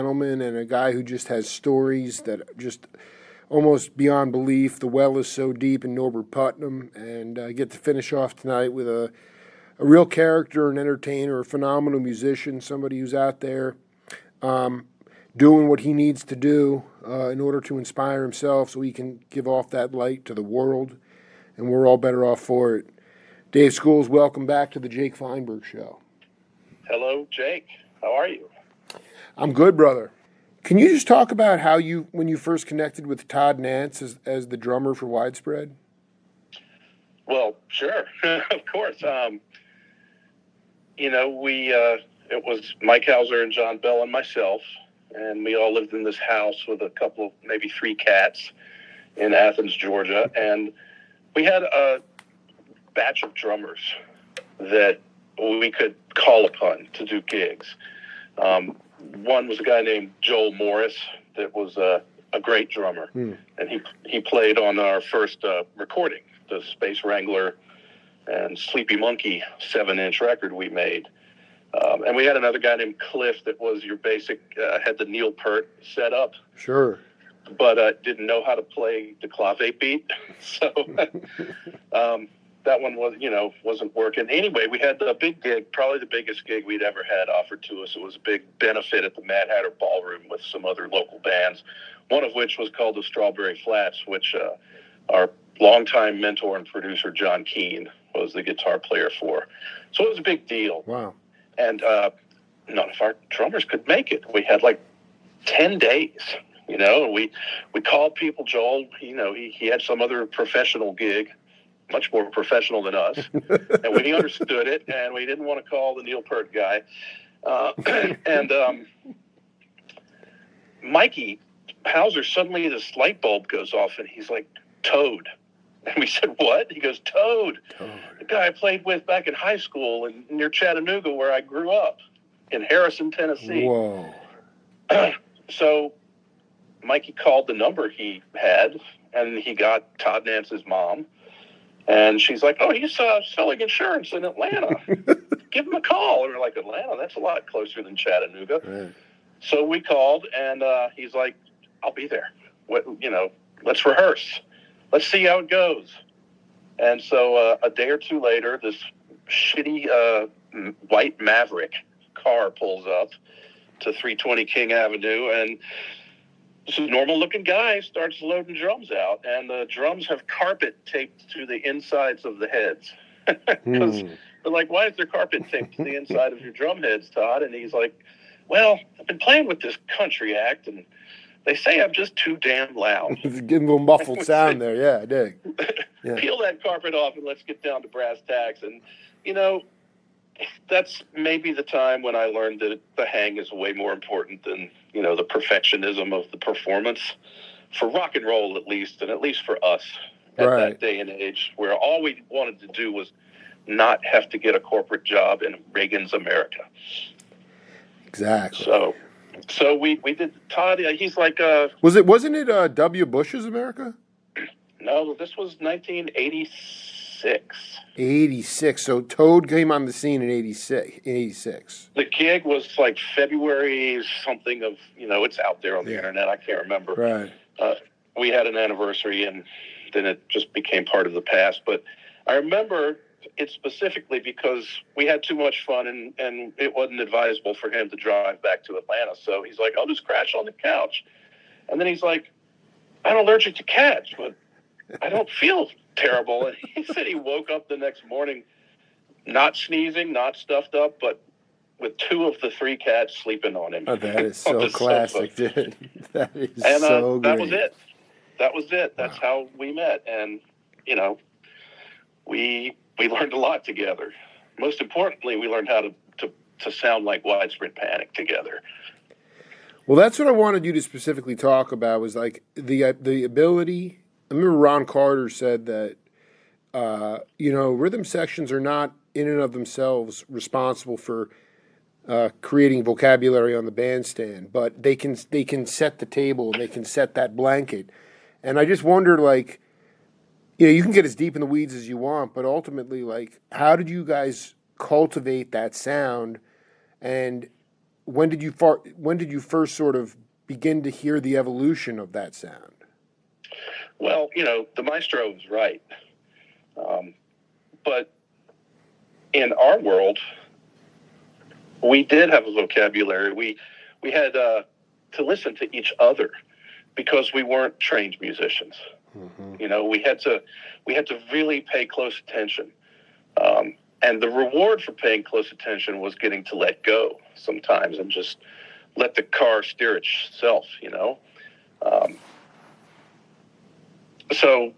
gentleman and a guy who just has stories that just almost beyond belief. The well is so deep in Norbert Putnam, and I get to finish off tonight with a real character, an entertainer, a phenomenal musician, somebody who's out there doing what he needs to do in order to inspire himself so he can give off that light to the world, and we're all better off for it. Dave Schools, welcome back to the Jake Feinberg Show. Hello, Jake. How are you? I'm good, brother. Can you just talk about how when you first connected with Todd Nance as the drummer for Widespread? Well, sure, of course. It was Mike Hauser and John Bell and myself, and we all lived in this house with a couple of maybe 3 cats in Athens, Georgia, and we had a batch of drummers that we could call upon to do gigs. One was a guy named Joel Morris that was a great drummer, and he played on our first recording, the Space Wrangler and Sleepy Monkey 7-inch record we made. And we had another guy named Cliff that was your basic, had the Neil Peart set up. Sure. But didn't know how to play the clave beat. So that one wasn't working. Anyway, we had a big gig, probably the biggest gig we'd ever had offered to us. It was a big benefit at the Mad Hatter Ballroom with some other local bands, one of which was called the Strawberry Flats, which our longtime mentor and producer, John Keane, was the guitar player for. So it was a big deal. Wow. And none of our drummers could make it. We had like 10 days, and we called people. Joel, he had some other professional gig, much more professional than us, and we understood it, and we didn't want to call the Neil Peart guy. Mikey Hauser, suddenly this light bulb goes off, and he's like, Toad. And we said, what? He goes, Toad. The guy I played with back in high school near Chattanooga, where I grew up, in Harrison, Tennessee. Whoa. So Mikey called the number he had, and he got Todd Nance's mom. And she's like, oh, he's selling insurance in Atlanta. Give him a call. And we're like, Atlanta? That's a lot closer than Chattanooga. Right. So we called, and he's like, I'll be there. Let's rehearse. Let's see how it goes. And so a day or two later, this shitty white Maverick car pulls up to 320 King Avenue, and this normal-looking guy starts loading drums out, and the drums have carpet taped to the insides of the heads. Because they're like, why is there carpet taped to the inside of your drum heads, Todd? And he's like, well, I've been playing with this country act, and they say I'm just too damn loud. Getting a little muffled sound there. Yeah, I dig. Yeah. Peel that carpet off and let's get down to brass tacks. And, that's maybe the time when I learned that the hang is way more important than, the perfectionism of the performance. For rock and roll, at least, and at least for us at that day and age, where all we wanted to do was not have to get a corporate job in Reagan's America. Exactly. So we did Todd. He's like wasn't it W. Bush's America? No, this was 1986. 86. So Toad came on the scene in 86. The gig was like February something of it's out there on the internet. I can't remember. Right. We had an anniversary, and then it just became part of the past. But I remember it specifically because we had too much fun, and it wasn't advisable for him to drive back to Atlanta. So he's like, I'll just crash on the couch. And then he's like, I'm allergic to cats, but I don't feel terrible. And he said he woke up the next morning not sneezing, not stuffed up, but with 2 of the 3 cats sleeping on him. Oh, that is so classic, dude. That is and, so great. That was it. That's how we met. And, we learned a lot together. Most importantly, we learned how to sound like Widespread Panic together. Well, that's what I wanted you to specifically talk about, was like the ability. I remember Ron Carter said that, rhythm sections are not in and of themselves responsible for creating vocabulary on the bandstand, but they can set the table and they can set that blanket. And I just wonder, like, you can get as deep in the weeds as you want, but ultimately, like, how did you guys cultivate that sound? And when did you first sort of begin to hear the evolution of that sound? Well, the maestro was right. But in our world, we did have a vocabulary. We had to listen to each other because we weren't trained musicians. Mm-hmm. We had to really pay close attention. And the reward for paying close attention was getting to let go sometimes and just let the car steer itself, So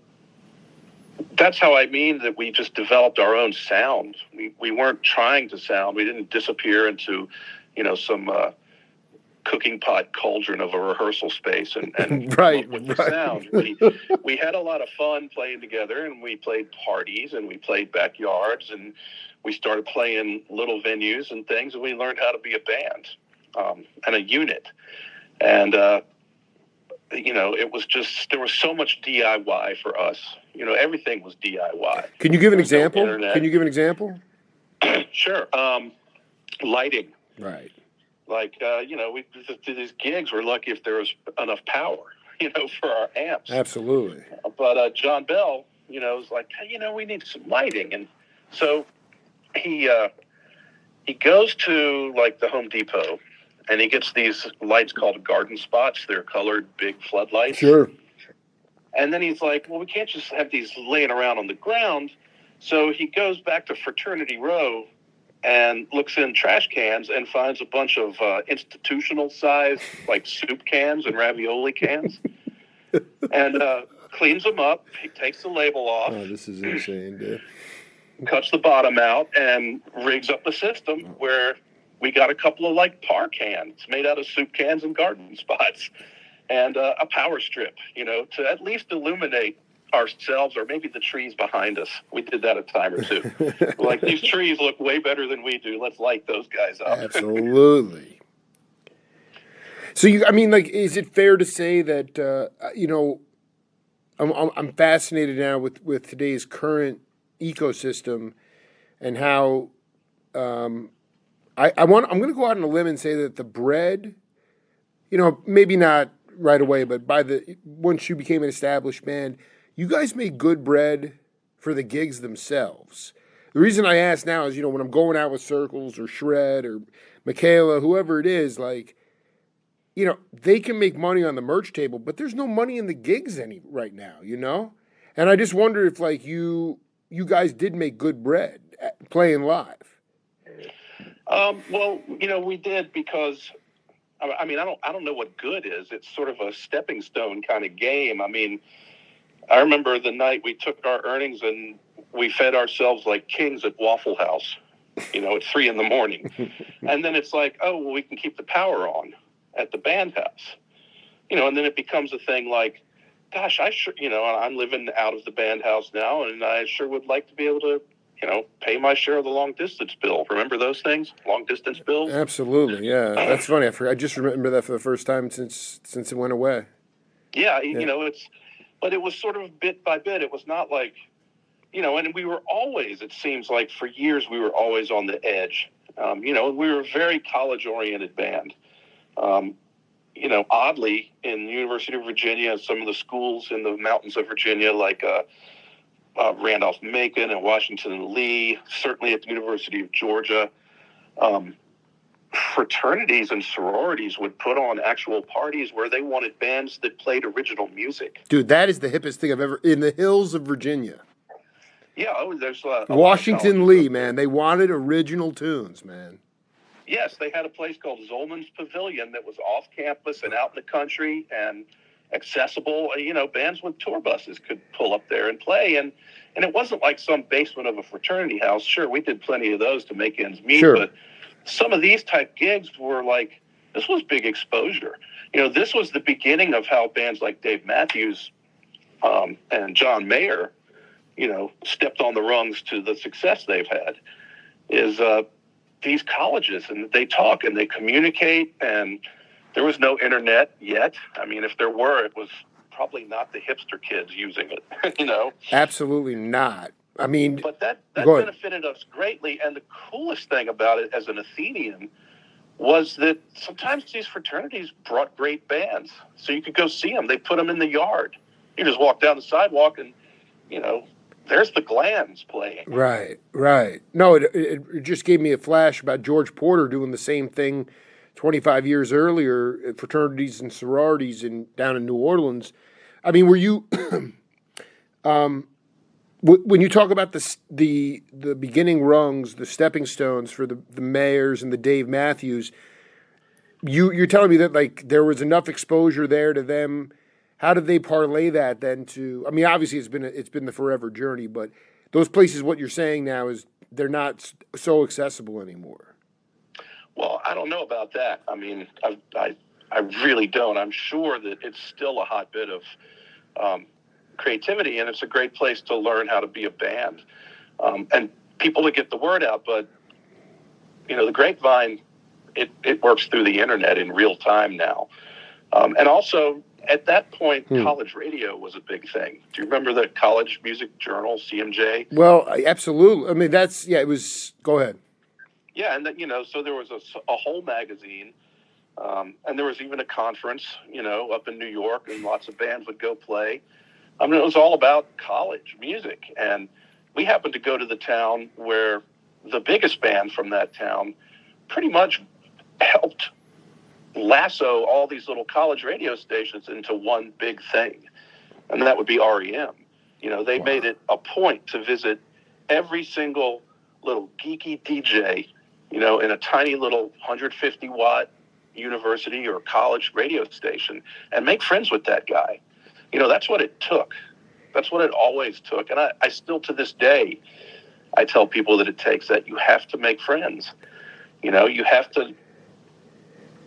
that's how I mean that we just developed our own sound. We weren't trying to sound. We didn't disappear into, some cooking pot cauldron of a rehearsal space and right, with the right. sound. We had a lot of fun playing together, and we played parties, and we played backyards, and we started playing little venues and things, and we learned how to be a band and a unit. And, it was just, there was so much DIY for us. Everything was DIY. Can you give an example? Sure. Lighting. Right. Like, we did these gigs. We're lucky if there was enough power, for our amps. Absolutely. But John Bell, was like, hey, we need some lighting. And so he goes to, like, the Home Depot, and he gets these lights called garden spots. They're colored big floodlights. Sure. And then he's like, well, we can't just have these laying around on the ground. So he goes back to Fraternity Row and looks in trash cans and finds a bunch of institutional size, like soup cans and ravioli cans, and cleans them up. He takes the label off. Oh, this is insane, dude. Cuts the bottom out and rigs up the system where we got a couple of, like, par cans made out of soup cans and garden spots and a power strip, to at least illuminate ourselves or maybe the trees behind us. We did that a time or two. Like, these trees look way better than we do. Let's light those guys up. Absolutely. So, is it fair to say that, I'm fascinated now with today's current ecosystem and how I'm going to go out on a limb and say that the bread, maybe not right away, but once you became an established band, you guys made good bread for the gigs themselves. The reason I ask now is, when I'm going out with Circles or Shred or Michaela, whoever it is, like, they can make money on the merch table, but there's no money in the gigs right now, And I just wonder if, like, you guys did make good bread playing live. Well, we did because, I don't know what good is. It's sort of a stepping stone kind of game. I remember the night we took our earnings and we fed ourselves like kings at Waffle House, at 3 a.m. And then it's like, oh, well, we can keep the power on at the band house, and then it becomes a thing like, gosh, I'm living out of the band house now, and I sure would like to be able to, pay my share of the long distance bill. Remember those things? Long distance bills? Absolutely, yeah. That's funny. I just remember that for the first time since it went away. Yeah, but it was sort of bit by bit. It was not like, and we were always, it seems like for years, we were always on the edge. We were a very college-oriented band. Oddly, in the University of Virginia, some of the schools in the mountains of Virginia, like Randolph-Macon and Washington and Lee, certainly at the University of Georgia, fraternities and sororities would put on actual parties where they wanted bands that played original music. Dude, that is the hippest thing I've ever... In the hills of Virginia. Yeah, there's... Washington Lee, man. They wanted original tunes, man. Yes, they had a place called Zolman's Pavilion that was off campus and out in the country and accessible. Bands with tour buses could pull up there and play. And it wasn't like some basement of a fraternity house. Sure, we did plenty of those to make ends meet, sure. But some of these type gigs were like, this was big exposure. This was the beginning of how bands like Dave Matthews and John Mayer, stepped on the rungs to the success they've had, is these colleges, and they talk and they communicate, and there was no internet yet. If there were, it was probably not the hipster kids using it, Absolutely not. But that benefited us greatly, and the coolest thing about it as an Athenian was that sometimes these fraternities brought great bands, so you could go see them. They put them in the yard. You just walk down the sidewalk and, there's the Glands playing. Right, right. No, it just gave me a flash about George Porter doing the same thing 25 years earlier at fraternities and sororities down in New Orleans. I mean, were you when you talk about the beginning rungs, the stepping stones for the Mayers and the Dave Matthews, you're telling me that like there was enough exposure there to them. How did they parlay that then to? I mean, obviously it's been the forever journey, but those places, what you're saying now is they're not so accessible anymore. Well, I don't know about that. I mean, I really don't. I'm sure that it's still a hotbed of creativity, and it's a great place to learn how to be a band and people to get the word out. But the grapevine, it works through the internet in real time now, and also. At that point, college radio was a big thing. Do you remember the College Music Journal, CMJ? Well, absolutely. I mean, it was, go ahead. Yeah, and so there was a whole magazine, and there was even a conference, up in New York, and lots of bands would go play. I mean, it was all about college music, and we happened to go to the town where the biggest band from that town pretty much helped lasso all these little college radio stations into one big thing, and that would be REM. They made it a point to visit every single little geeky DJ, in a tiny little 150-watt university or college radio station and make friends with that guy. That's what it took. That's what it always took. And I still, to this day, I tell people that it takes that. You have to make friends. You have to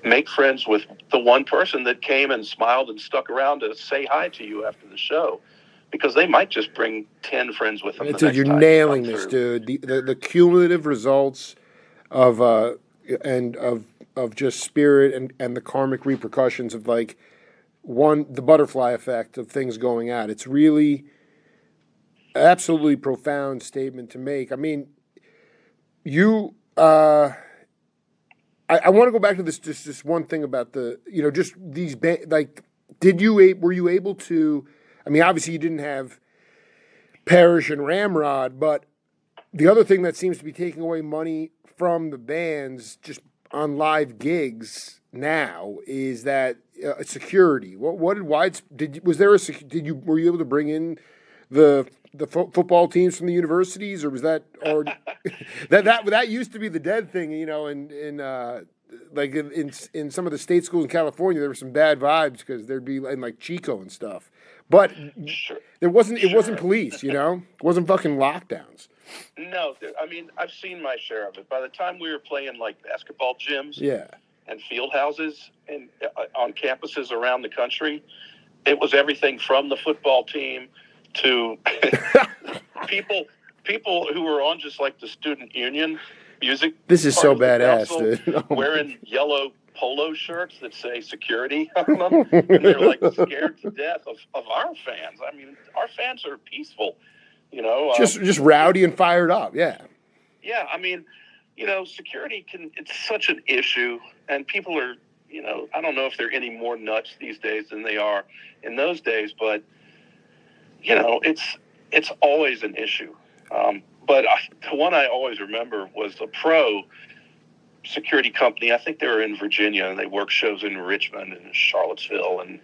make friends with the one person that came and smiled and stuck around to say hi to you after the show, because they might just bring 10 friends with them. Dude, you're nailing this, dude. The cumulative results of just spirit and the karmic repercussions of like the butterfly effect of things going out. It's really absolutely profound statement to make. I mean, you. I want to go back to this one thing about just these like, were you able to? I mean, obviously you didn't have Parrish and Ramrod, but the other thing that seems to be taking away money from the bands just on live gigs now is that security. Were you able to bring in the football teams from the universities, or was that already that used to be the dead thing, in some of the state schools in California, there were some bad vibes because there'd be in like Chico and stuff, but it wasn't police, it wasn't fucking lockdowns. No, I mean, I've seen my share of it. By the time we were playing like basketball gyms, and field houses and on campuses around the country, it was everything from the football team to people who were on just like the student union music. This is so badass, dude. Wearing yellow polo shirts that say security on them, and they're like scared to death of our fans. I mean, our fans are peaceful, just rowdy and fired up. Yeah. I mean, security it's such an issue, and people are, I don't know if they're any more nuts these days than they are in those days, but it's always an issue. But the one I always remember was a pro security company. I think they were in Virginia, and they worked shows in Richmond and Charlottesville and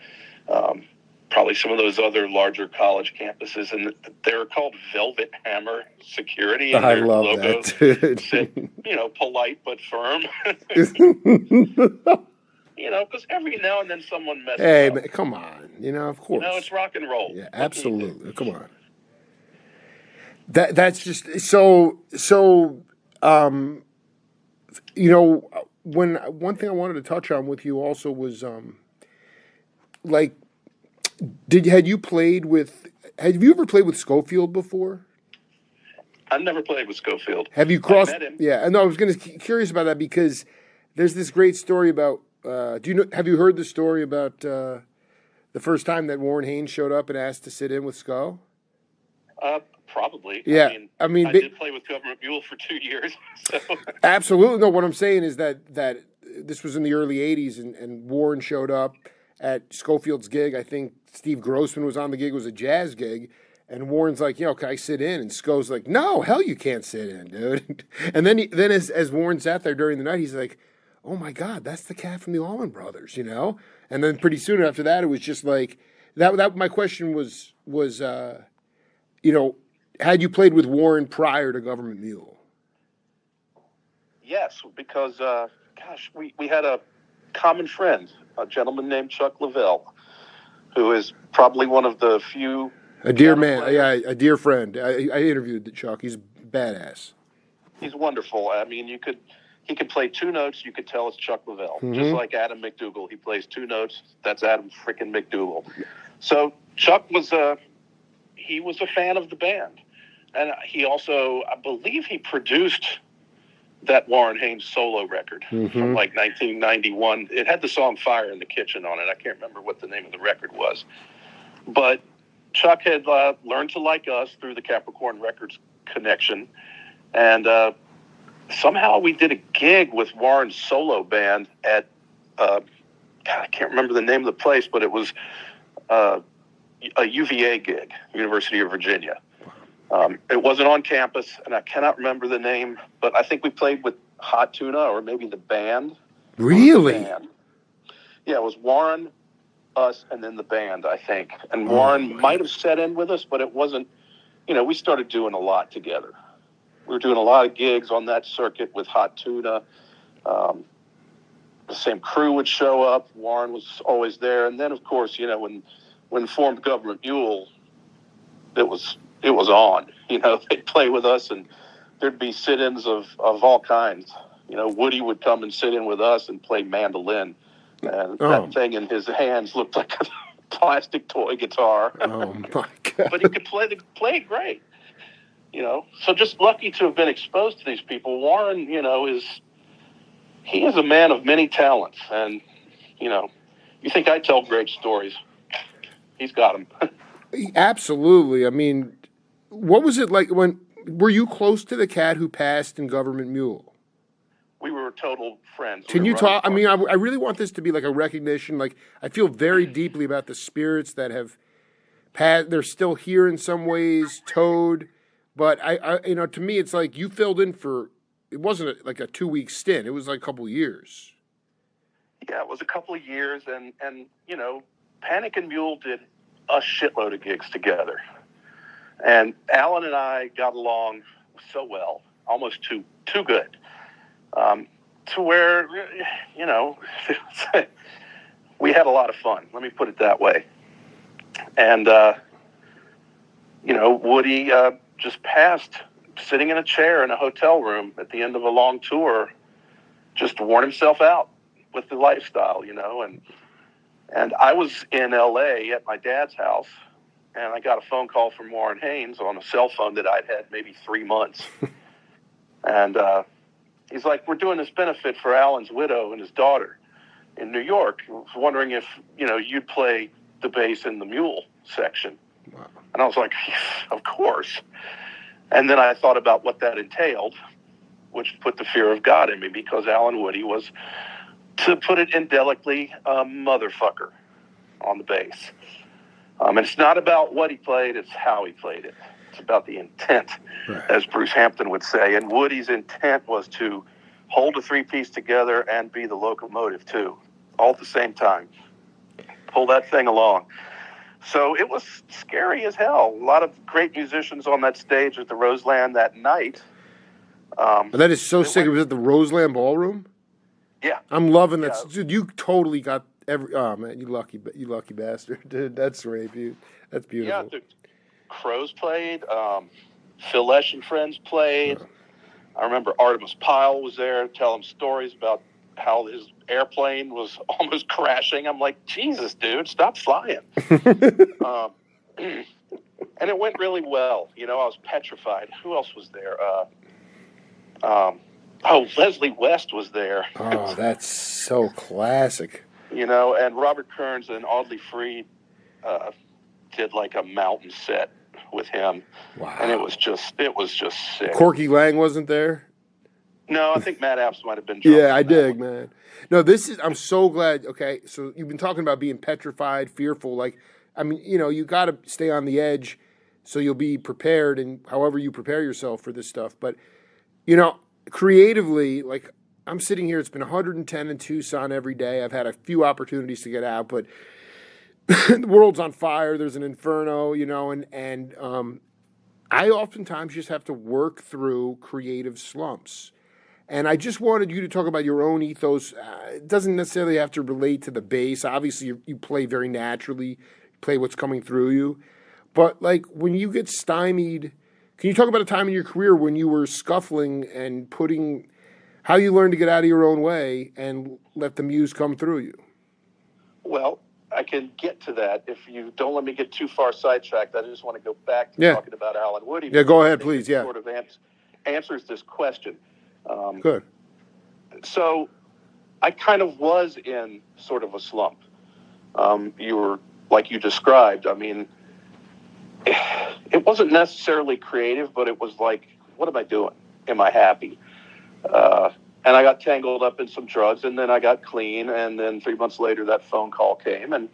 probably some of those other larger college campuses. And they were called Velvet Hammer Security. And I their love logo that, dude. said, polite but firm. Because every now and then someone messes up. Hey, man, come on. Of course. It's rock and roll. Yeah, absolutely. Come on. That's just so. When one thing I wanted to touch on with you also was have you ever played with Schofield before? I've never played with Schofield. Have you crossed? I met him. Yeah, no, I was curious about that because there's this great story about. Have you heard the story about the first time that Warren Haynes showed up and asked to sit in with Sco? Probably. Yeah, I mean, I did play with Government Mule for 2 years. So. Absolutely. No, what I'm saying is that this was in the early 80s, and Warren showed up at Schofield's gig. I think Steve Grossman was on the gig. It was a jazz gig. And Warren's like, can I sit in? And Sco's like, no, hell you can't sit in, dude. And then as Warren sat there during the night, he's like, oh, my God, that's the cat from the Allman Brothers, And then pretty soon after that, it was just like, that my question was had you played with Warren prior to Government Mule? Yes, because, we had a common friend, a gentleman named Chuck Lavelle, who is probably one of the few... A dear man, a dear friend. I interviewed Chuck. He's badass. He's wonderful. I mean, he could play two notes. You could tell it's Chuck Lavelle. Just like Adam McDougall. He plays two notes. That's Adam frickin' McDougall. So Chuck was a fan of the band. And he also, I believe he produced that Warren Haynes solo record from like 1991. It had the song Fire in the Kitchen on it. I can't remember what the name of the record was. But Chuck had learned to like us through the Capricorn Records connection, and somehow we did a gig with Warren's solo band at, I can't remember the name of the place, but it was a UVA gig, University of Virginia. It wasn't on campus, and I cannot remember the name, but I think we played with Hot Tuna or maybe the band. Really? Yeah, it was Warren, us, and then the band, I think. And Warren might have set in with us, but it wasn't, we started doing a lot together. We were doing a lot of gigs on that circuit with Hot Tuna. The same crew would show up. Warren was always there. And then, of course, when formed Government Mule, it was on. They'd play with us, and there'd be sit-ins of all kinds. Woody would come and sit in with us and play mandolin. And that thing in his hands looked like a plastic toy guitar. Oh, my God. But he could play great. So just lucky to have been exposed to these people. Warren, he is a man of many talents. And, you think I tell great stories. He's got them. Absolutely. I mean, what was it like were you close to the cat who passed in Government Mule? We were total friends. Can you talk? I mean, I really want this to be like a recognition. Like, I feel very deeply about the spirits that have passed. They're still here in some ways, towed. But I to me, it's like you filled in for. It wasn't like a 2-week stint. It was like a couple of years. Yeah, it was a couple of years, and Panic and Mule did a shitload of gigs together, and Alan and I got along so well, almost too good. To where, we had a lot of fun. Let me put it that way. And, Woody just passed sitting in a chair in a hotel room at the end of a long tour, just worn himself out with the lifestyle, and I was in L.A. at my dad's house, and I got a phone call from Warren Haynes on a cell phone that I'd had maybe 3 months. And, he's like, we're doing this benefit for Alan's widow and his daughter in New York. I was wondering if, you'd play the bass in the Mule section. Wow. And I was like, of course. And then I thought about what that entailed, which put the fear of God in me, because Alan Woody was, to put it indelicately, a motherfucker on the bass. And it's not about what he played, it's how he played it. It's about the intent, as Bruce Hampton would say. And Woody's intent was to hold a three-piece together and be the locomotive, too, all at the same time. Pull that thing along. So it was scary as hell. A lot of great musicians on that stage at the Roseland that night. That is so sick. It was at the Roseland Ballroom? Yeah. I'm loving that. Yeah. Dude, you totally got every... Oh, man, you lucky bastard. Dude, that's great. That's beautiful. Yeah, Crows played. Phil Lesh and friends played. I remember Artemis Pyle was there telling stories about how his airplane was almost crashing. I'm like, Jesus, dude, stop flying. And it went really well. I was petrified. Who else was there? Leslie West was there. Oh, that's so classic. And Robert Kearns and Audley Freed did like a mountain set with him. Wow. And it was just sick. Corky Lang wasn't there? No, I think Matt Apps might have been. Yeah, I dig, man. No, I'm so glad. Okay, so you've been talking about being petrified, fearful. Like, I mean, you got to stay on the edge so you'll be prepared, and however you prepare yourself for this stuff. But, creatively, like, I'm sitting here, it's been 110 in Tucson every day. I've had a few opportunities to get out, but the world's on fire. There's an inferno, and I oftentimes just have to work through creative slumps. And I just wanted you to talk about your own ethos. It doesn't necessarily have to relate to the bass. Obviously, you play very naturally, play what's coming through you. But, like, when you get stymied, can you talk about a time in your career when you were scuffling and how you learned to get out of your own way and let the muse come through you? Well, I can get to that. If you don't let me get too far sidetracked, I just want to go back to talking about Alan Woody. Yeah, go ahead, please. Yeah. Sort of answers this question. Good. So I kind of was in sort of a slump. You were, like you described, I mean, it wasn't necessarily creative, but it was like, what am I doing? Am I happy? And I got tangled up in some drugs, and then I got clean, and then 3 months later that phone call came. And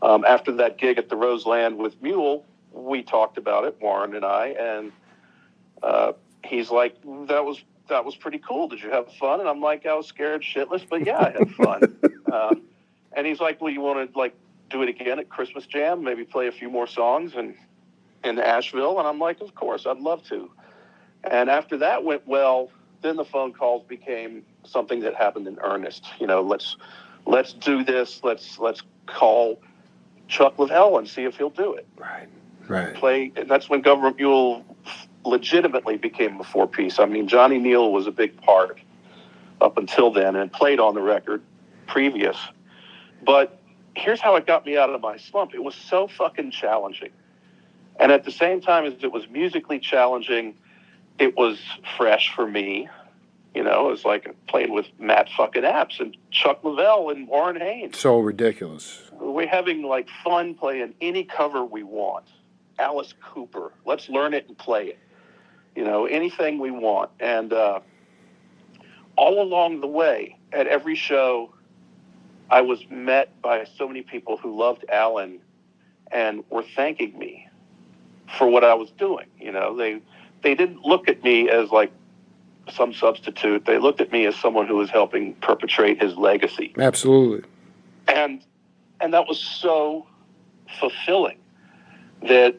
after that gig at the Roseland with Mule, we talked about it, Warren and I, and he's like, that was pretty cool. Did you have fun? And I'm like, I was scared shitless, but yeah, I had fun. And he's like, well, you want to like do it again at Christmas Jam, maybe play a few more songs in Asheville? And I'm like, of course, I'd love to. And after that went well, then the phone calls became something that happened in earnest. Let's do this. Let's call Chuck Liddell and see if he'll do it. Right. And that's when Government Mule legitimately became a four-piece. I mean, Johnny Neal was a big part up until then and played on the record previous. But here's how it got me out of my slump. It was so fucking challenging. And at the same time as it was musically challenging, it was fresh for me. It was like playing with Matt fucking Apps and Chuck Leavell and Warren Haynes. So ridiculous. We're having like fun playing any cover we want. Alice Cooper. Let's learn it and play it. Anything we want. And all along the way, at every show, I was met by so many people who loved Alan and were thanking me for what I was doing. They didn't look at me as like some substitute. They looked at me as someone who was helping perpetrate his legacy. Absolutely. And that was so fulfilling that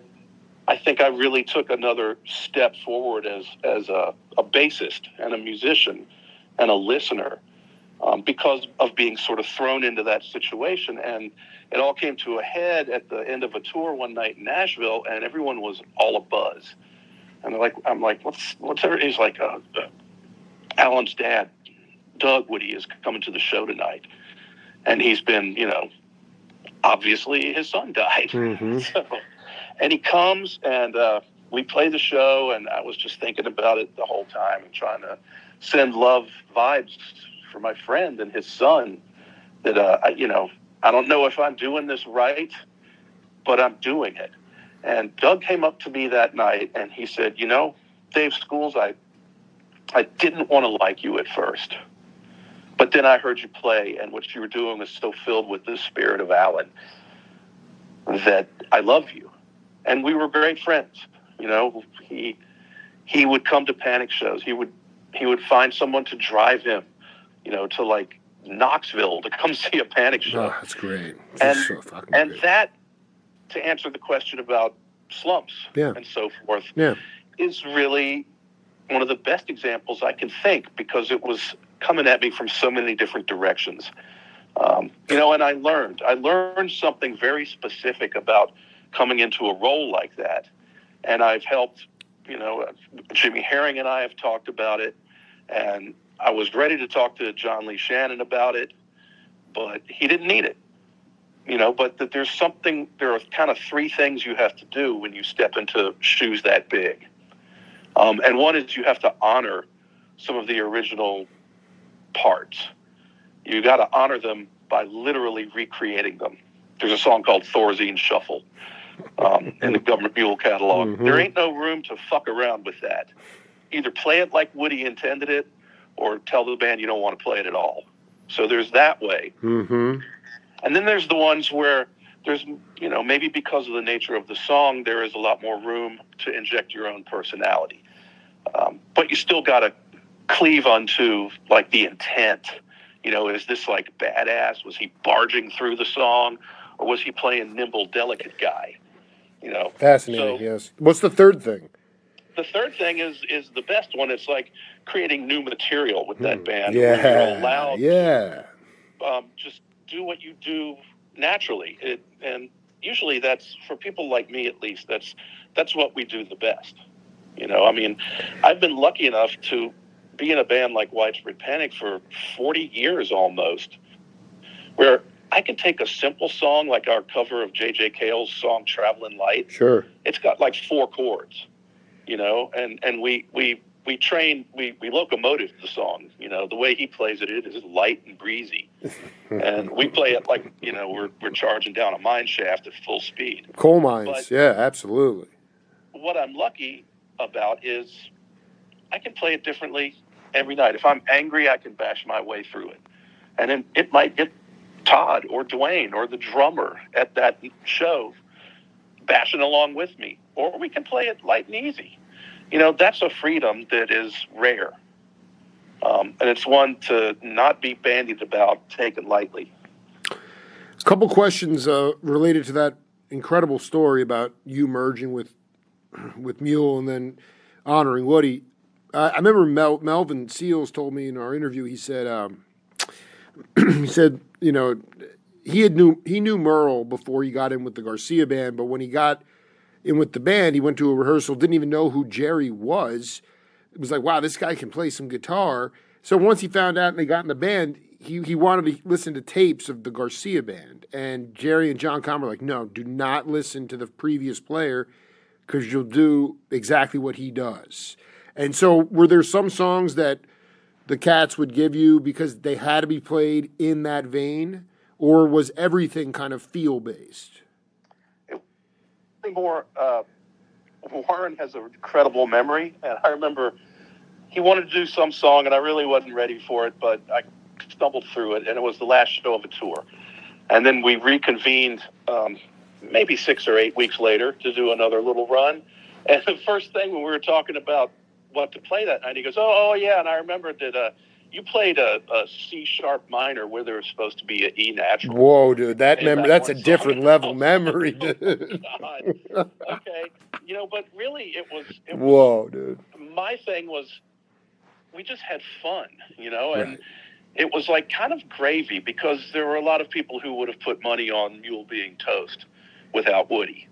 I think I really took another step forward as a bassist and a musician and a listener because of being sort of thrown into that situation. And it all came to a head at the end of a tour one night in Nashville, and everyone was all abuzz. And I'm like, what's everything? He's like, Alan's dad, Doug Woody, is coming to the show tonight. And he's been, obviously his son died. Mm-hmm. And he comes and we play the show, and I was just thinking about it the whole time and trying to send love vibes for my friend and his son that, I don't know if I'm doing this right, but I'm doing it. And Doug came up to me that night and he said, Dave Schools, I didn't want to like you at first, but then I heard you play, and what you were doing was so filled with the spirit of Alan that I love you. And we were great friends. He would come to Panic shows. He would find someone to drive him, to like Knoxville to come see a Panic show. Oh, that's great. That's so fucking great. That, to answer the question about slumps and so forth, is really one of the best examples I can think, because it was coming at me from so many different directions. And I learned something very specific about coming into a role like that. And I've helped, Jimmy Herring and I have talked about it, and I was ready to talk to John Lee Shannon about it, but he didn't need it. But that there are kind of three things you have to do when you step into shoes that big. And one is you have to honor some of the original parts. You got to honor them by literally recreating them. There's a song called Thorazine Shuffle in the Government Mule catalog. Mm-hmm. There ain't no room to fuck around with that. Either play it like Woody intended it, or tell the band you don't want to play it at all. So there's that way. Mm-hmm. And then there's the ones where there's, maybe because of the nature of the song, there is a lot more room to inject your own personality. But you still got to cleave onto, like, the intent. Is this, like, badass? Was he barging through the song? Or was he playing nimble, delicate guy? Fascinating, So, yes. What's the third thing? the third thing is the best one. It's like creating new material with that band. Yeah, where you're allowed yeah. to just do what you do naturally. And usually that's, for people like me at least, that's what we do the best. I've been lucky enough to be in a band like Widespread Panic for 40 years almost, where I can take a simple song like our cover of J.J. Cale's song Traveling Light. Sure. It's got like 4 chords, and we locomotive the song. The way he plays it is light and breezy. And we play it like, we're charging down a mine shaft at full speed. Coal mines, But yeah, absolutely. what I'm lucky about is I can play it differently every night. If I'm angry, I can bash my way through it. And then it might get Todd or Dwayne or the drummer at that show bashing along with me. Or we can play it light and easy. That's a freedom that is rare. And it's one to not be bandied about, taken lightly. A couple questions related to that incredible story about you merging with Mule and then honoring Woody. I remember Melvin Seals told me in our interview. He said, he knew Merle before he got in with the Garcia band, but when he got in with the band, he went to a rehearsal, didn't even know who Jerry was. It was like, wow, this guy can play some guitar. So once he found out and they got in the band, he wanted to listen to tapes of the Garcia band. And Jerry and John Conn were like, no, do not listen to the previous player because you'll do exactly what he does. And so were there some songs that the Cats would give you because they had to be played in that vein, or was everything kind of feel-based? More, Warren has an incredible memory, and I remember he wanted to do some song, and I really wasn't ready for it, but I stumbled through it, and it was the last show of a tour. And then we reconvened maybe 6 or 8 weeks later to do another little run. And the first thing when we were talking about what to play that night, he goes, oh yeah, and I remember that you played a C sharp minor where there was supposed to be an E natural. Whoa, dude, that's a different level Oh, memory, dude. God. Okay, but really it was Whoa, dude. My thing was we just had fun, and Right. it was like kind of gravy because there were a lot of people who would have put money on Mule being toast without Woody.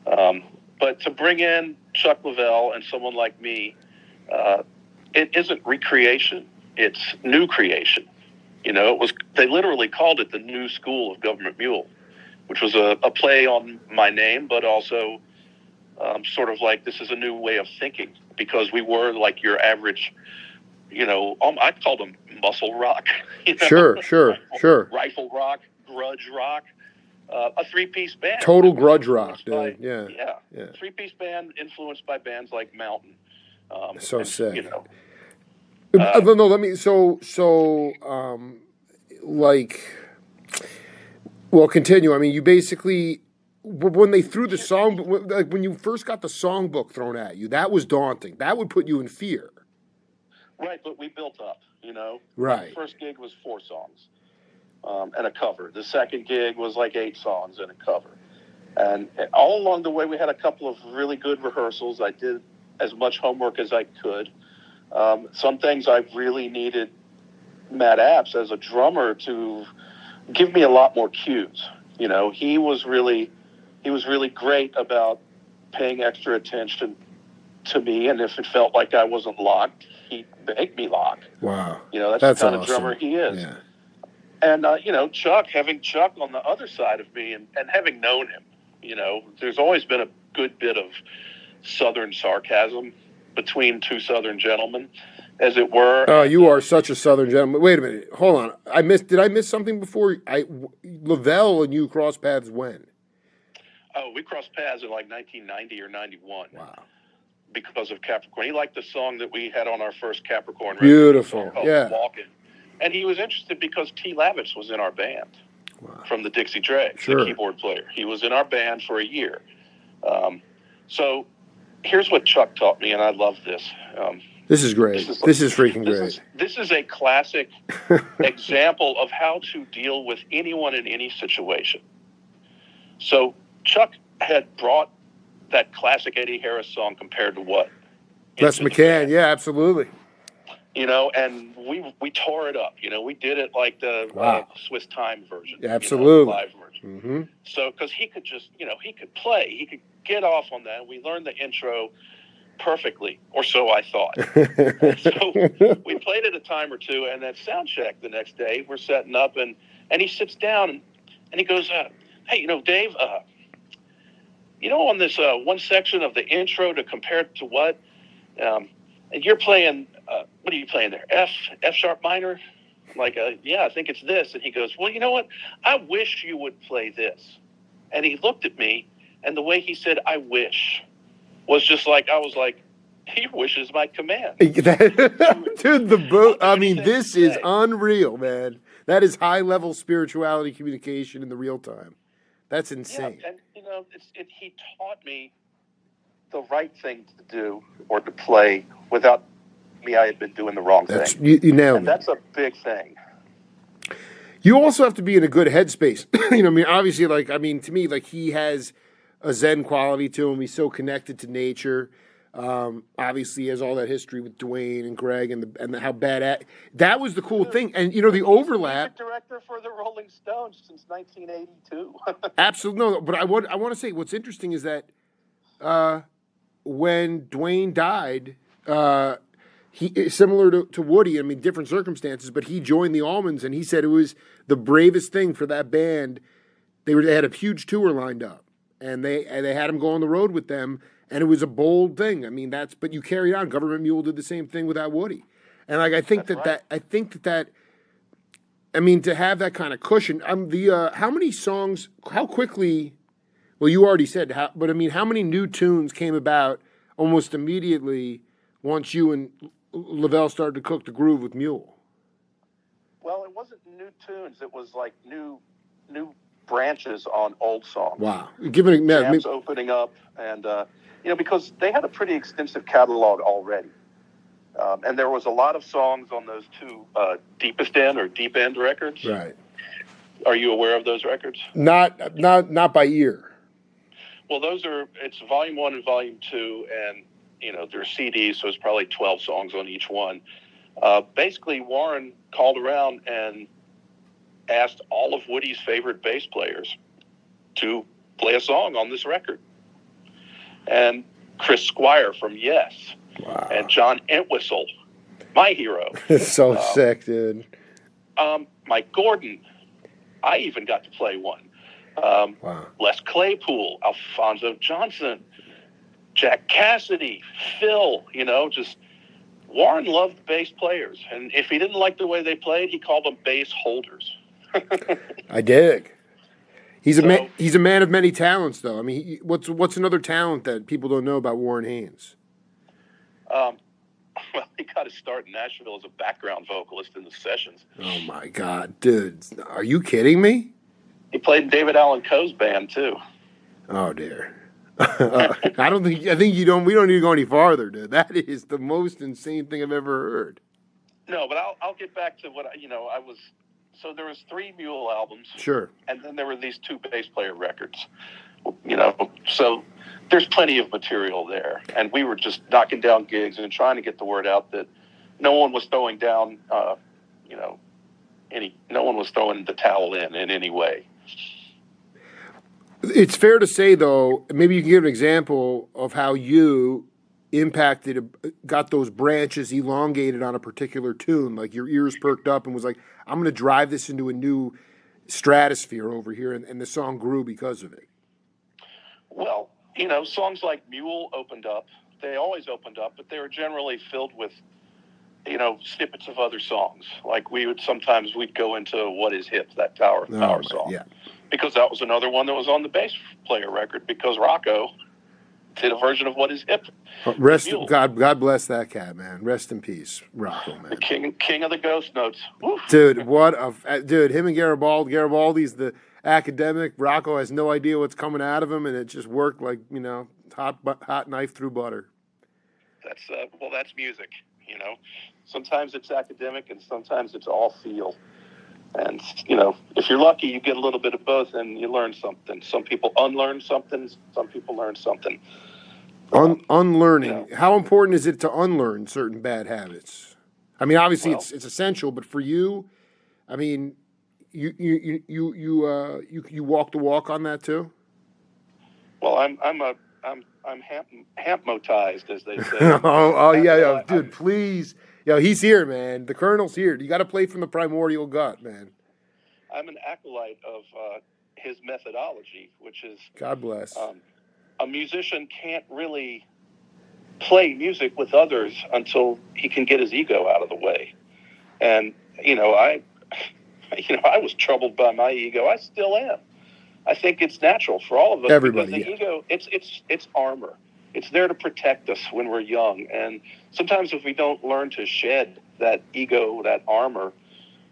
But to bring in Chuck Leavell and someone like me, it isn't recreation. It's new creation. They literally called it the New School of Government Mule, which was a play on my name, but also sort of like this is a new way of thinking because we were like your average, I called them muscle rock. Sure. Rifle rock, grudge rock, a 3-piece band. Total grudge rock, dude. Yeah. 3-piece band influenced by bands like Mountain. So sick. No, let me. Continue. I mean, you basically, when they threw the song, like when you first got the songbook thrown at you, that was daunting. That would put you in fear. Right, but we built up. Right. The first gig was 4 songs and a cover. The second gig was like 8 songs and a cover. And all along the way, we had a couple of really good rehearsals. I did as much homework as I could. Some things I really needed Matt Apps as a drummer to give me a lot more cues. He was really great about paying extra attention to me, and if it felt like I wasn't locked, he'd make me lock. Wow. That's the kind awesome. of drummer he is. Yeah. And, having Chuck on the other side of me and having known him, there's always been a good bit of Southern sarcasm between 2 Southern gentlemen, as it were. Oh, you are such a Southern gentleman. Wait a minute. Hold on. Did I miss something before? Leavell and you crossed paths when? Oh, we crossed paths in like 1990 or 91. Wow. because of Capricorn. He liked the song that we had on our first Capricorn record. Beautiful, yeah. Walking. And he was interested because T. Lavitz was in our band from the Dixie Dregs, Sure. the keyboard player. He was in our band for a year. So here's what Chuck taught me, and I love this. This is great. This is freaking great. This is a classic example of how to deal with anyone in any situation. So Chuck had brought that classic Eddie Harris song, Compared to What? Les McCann, yeah, absolutely. You know, and we tore it up. You know, we did it like the Swiss Time version. Yeah, absolutely. You know, live version. Mm-hmm. So, because he could just, you know, he could play. He could get off on that. We learned the intro perfectly, or so I thought. So we played it a time or two, and at sound check the next day, we're setting up, and he sits down, and he goes, hey, you know, Dave, you know, on this one section of the intro to Compared to What, and you're playing, what are you playing there? F sharp minor? I'm like, yeah, I think it's this. And he goes, well, you know what? I wish you would play this. And he looked at me, and the way he said, I wish, was just like, I was like, he wishes my command. Dude, I mean, this is unreal, man. That is high-level spirituality communication in the real time. That's insane. Yeah, and, you know, he taught me the right thing to do or to play without me. I had been doing the wrong thing. You nailed it. That's a big thing. You also have to be in a good headspace. You know, I mean, obviously, to me, like, he has a Zen quality to him. He's so connected to nature. Obviously, he has all that history with Dwayne and Greg and how bad that was the cool thing. And, you know, the overlap. He's the director for the Rolling Stones since 1982. Absolutely. No, but I want to say what's interesting is that when Dwayne died, he similar to Woody, I mean, different circumstances, but he joined the Allmans, and he said it was the bravest thing for that band. They had a huge tour lined up, and they had him go on the road with them, and it was a bold thing. I mean, but you carried on. Government Mule did the same thing without Woody, and like I think that I mean, to have that kind of cushion. How many songs? How quickly? Well, you already said, but I mean, how many new tunes came about almost immediately once you and Lavelle started to cook the groove with Mule? Well, it wasn't new tunes. It was like new branches on old songs. Wow. Jams opening up, and, you know, because they had a pretty extensive catalog already. And there was a lot of songs on those two Deepest End or Deep End records. Right. Are you aware of those records? Not by ear. Well, it's Volume 1 and Volume 2, and, you know, they're CDs, so it's probably 12 songs on each one. Basically, Warren called around and asked all of Woody's favorite bass players to play a song on this record. And Chris Squire from Yes. Wow. And John Entwistle, my hero. It's so sick, dude. Mike Gordon. I even got to play one. Wow. Les Claypool, Alfonso Johnson, Jack Cassidy, Phil, you know, just Warren loved bass players. And if he didn't like the way they played, he called them bass holders. I dig. He's a man of many talents, though. I mean, what's another talent that people don't know about Warren Haynes? Well, he got his start in Nashville as a background vocalist in the sessions. Oh my God, dude! Are you kidding me? He played in David Allan Coe's band too. Oh dear. I think you don't. We don't need to go any farther, dude. That is the most insane thing I've ever heard. No, but I'll get back to what I was. So there was 3 Mule albums. Sure. And then there were these 2 bass player records. You know, so there's plenty of material there, and we were just knocking down gigs and trying to get the word out that no one was throwing down, no one was throwing the towel in any way. It's fair to say, though, maybe you can give an example of how you got those branches elongated on a particular tune, like your ears perked up and was like, I'm going to drive this into a new stratosphere over here, and the song grew because of it. Well, you know, songs like Mule opened up. They always opened up, but they were generally filled with, you know, snippets of other songs. Like we'd go into What Is Hip, that Power song. Yeah. Because that was another one that was on the bass player record, because Rocco did a version of What Is Hip. Mule. God bless that cat, man. Rest in peace, Rocco, man. The king of the ghost notes. Woo. Dude, him and Garibaldi. Garibaldi's the academic. Rocco has no idea what's coming out of him, and it just worked like, hot knife through butter. That's music, Sometimes it's academic, and sometimes it's all feel. And, if you're lucky, you get a little bit of both, and you learn something. Some people unlearn something. Some people learn something. Unlearning. How important is it to unlearn certain bad habits? I mean, obviously it's essential, but for you, I mean, you walk the walk on that too. Well, I'm hampmotized, as they say. yeah, dude, please. Yo, he's here, man. The Colonel's here. You got to play from the primordial gut, man. I'm an acolyte of his methodology, which is... God bless. A musician can't really play music with others until he can get his ego out of the way. And, I was troubled by my ego. I still am. I think it's natural for all of us. Everybody, because the ego, it's armor. It's there to protect us when we're young. And sometimes if we don't learn to shed that ego, that armor,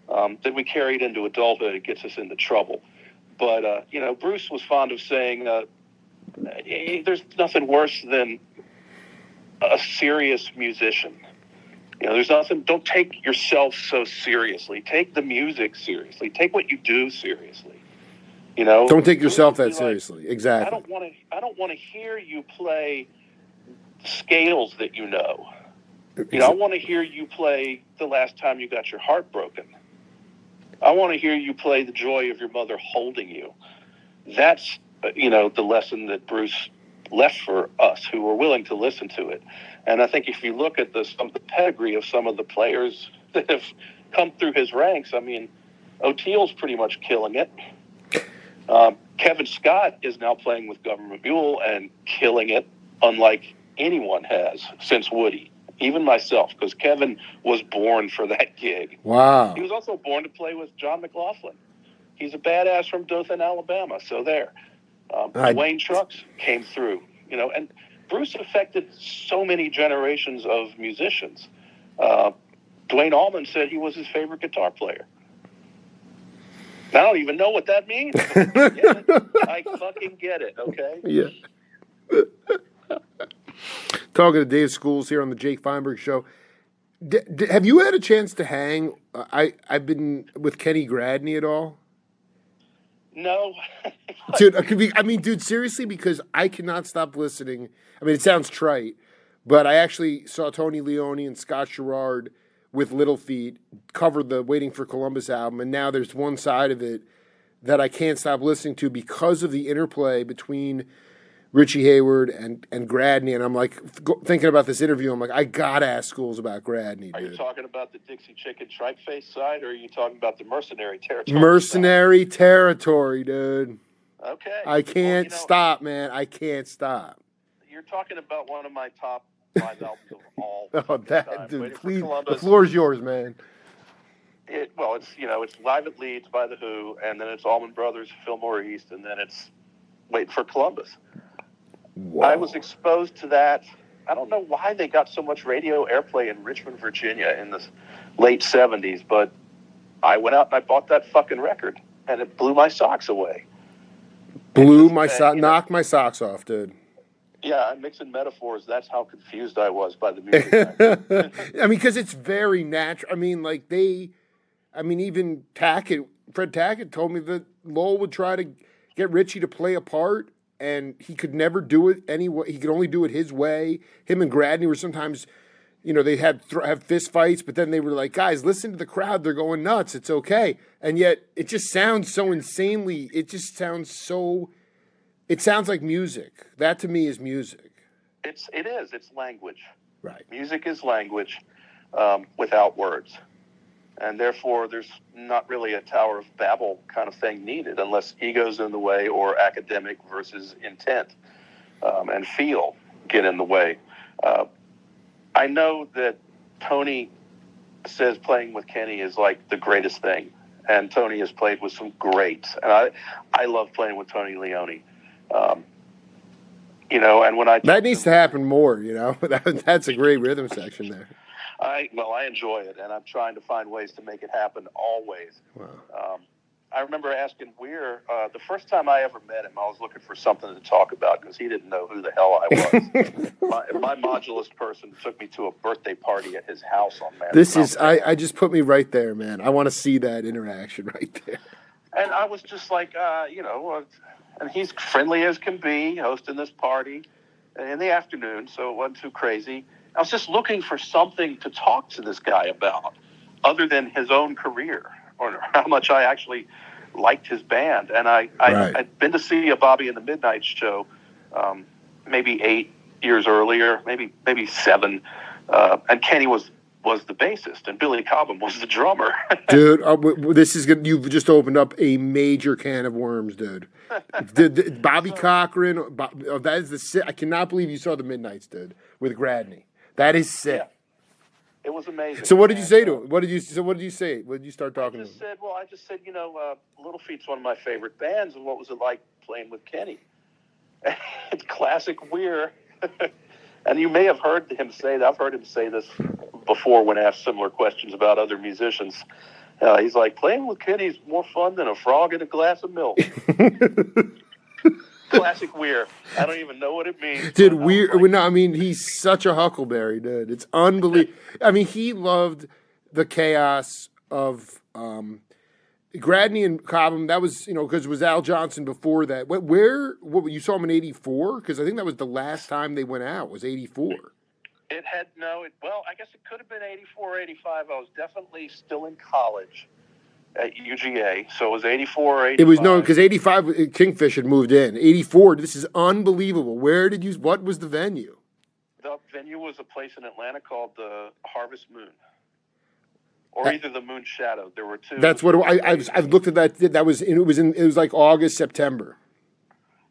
then we carry it into adulthood. It gets us into trouble. But, Bruce was fond of saying, there's nothing worse than a serious musician. There's nothing, don't take yourself so seriously. Take the music seriously. Take what you do seriously. Don't take yourself that seriously. Exactly. I don't want to hear you play scales that you know. I want to hear you play The Last Time You Got Your Heart Broken. I want to hear you play The Joy of Your Mother Holding You. That's, the lesson that Bruce left for us who were willing to listen to it. And I think if you look at the pedigree of some of the players that have come through his ranks, I mean, O'Teal's pretty much killing it. Kevin Scott is now playing with Government Mule and killing it, unlike anyone has since Woody, even myself, because Kevin was born for that gig. Wow. He was also born to play with John McLaughlin. He's a badass from Dothan, Alabama. So there. Dwayne Trucks came through, and Bruce affected so many generations of musicians. Dwayne Allman said he was his favorite guitar player. I don't even know what that means. I fucking get it, okay? Yeah. Talking to Dave Schools here on the Jake Feinberg Show. Have you had a chance to hang? I've been with Kenny Gradney at all? No. Dude, seriously, because I cannot stop listening. I mean, it sounds trite, but I actually saw Tony Leone and Scott Sherrard with Little Feat covered the Waiting for Columbus album, and now there's one side of it that I can't stop listening to because of the interplay between Richie Hayward and Gradney, and I'm like, thinking about this interview, I'm like, I gotta ask Schools about Gradney, dude. Are you talking about the Dixie Chicken Tripe-Face side, or are you talking about the mercenary territory Mercenary territory, dude. Okay. I can't stop, man. I can't stop. You're talking about one of my top 5 albums of all time. Dude, please, the floor is yours, man. It's Live at Leeds by The Who, and then it's Allman Brothers, Fillmore East, and then it's Waiting for Columbus. Wow. I was exposed to that. I don't know why they got so much radio airplay in Richmond, Virginia in the late 70s, but I went out and I bought that fucking record, and it blew my socks away. Knocked my socks off, dude. Yeah, I'm mixing metaphors. That's how confused I was by the music. I mean, because it's very natural. I mean, even Fred Tackett told me that Lowell would try to get Richie to play a part, and he could never do it anyway. He could only do it his way. Him and Gradney were sometimes, they had have fist fights, but then they were like, guys, listen to the crowd. They're going nuts. It's okay. And yet it just sounds so insanely. It sounds like music. That to me is music. It is. It's language. Right. Music is language without words. And therefore, there's not really a Tower of Babel kind of thing needed unless ego's in the way or academic versus intent and feel get in the way. I know that Tony says playing with Kenny is like the greatest thing. And Tony has played with some greats. And I love playing with Tony Leone. And when I That needs to happen more, That's a great rhythm section there. I enjoy it, and I'm trying to find ways to make it happen always. Wow. I remember asking Weir, the first time I ever met him, I was looking for something to talk about because he didn't know who the hell I was. my modulus person took me to a birthday party at his house on Man. I just put me right there, man. I want to see that interaction right there. And I was just like, and he's friendly as can be, hosting this party in the afternoon, so it wasn't too crazy. I was just looking for something to talk to this guy about other than his own career or how much I actually liked his band. And I'd been to see a Bobby and the Midnight show maybe 8 years earlier, maybe 7, and Kenny was the bassist, and Billy Cobham was the drummer. Dude, this is good. You've just opened up a major can of worms, dude. Bobby Cochran, that is the. I cannot believe you saw the Midnights, dude, with Gradney. That is sick. Yeah. It was amazing. So what did you say to him? What did you say? What did you start talking to him? I just said, Little Feat's one of my favorite bands, and what was it like playing with Kenny? It's classic Weir. And you may have heard him say that. I've heard him say this before when asked similar questions about other musicians. He's like, playing with Kenny's more fun than a frog in a glass of milk. Classic Weir. I don't even know what it means. Dude, Weir. He's such a huckleberry, dude. It's unbelievable. He loved the chaos of Gradney and Cobham. That was, because it was Al Johnson before that. What you saw him in '84? Because I think that was the last time they went out. Was '84? I guess it could have been '84 or '85. I was definitely still in college at UGA, so it was '84 or '85. It was because '85 Kingfish had moved in. '84. This is unbelievable. What was the venue? The venue was a place in Atlanta called the Harvest Moon, or either the Moon Shadow. There were two. That's what I've looked at that. It was like August, September.